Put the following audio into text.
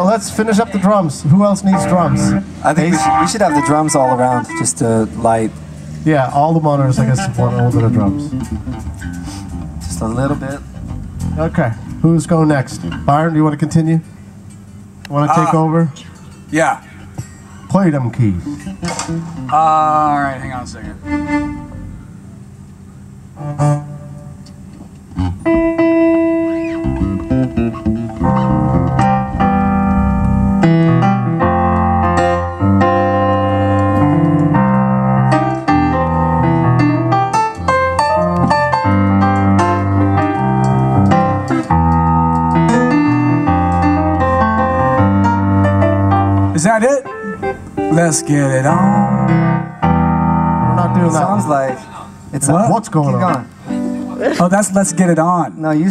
Let's finish up the drums. Who else needs drums? I think we should have the drums all around, just to light. Yeah, all the monitors, I guess, want a little bit of drums. Just a little bit. Okay, who's going next? Byron, do you want to continue? Want to take over? Yeah. Play them keys. All right, hang on a second. Is that it? Let's get it on. We're not doing that. Sounds like it's what's going on? Oh, that's Let's Get It On. No, you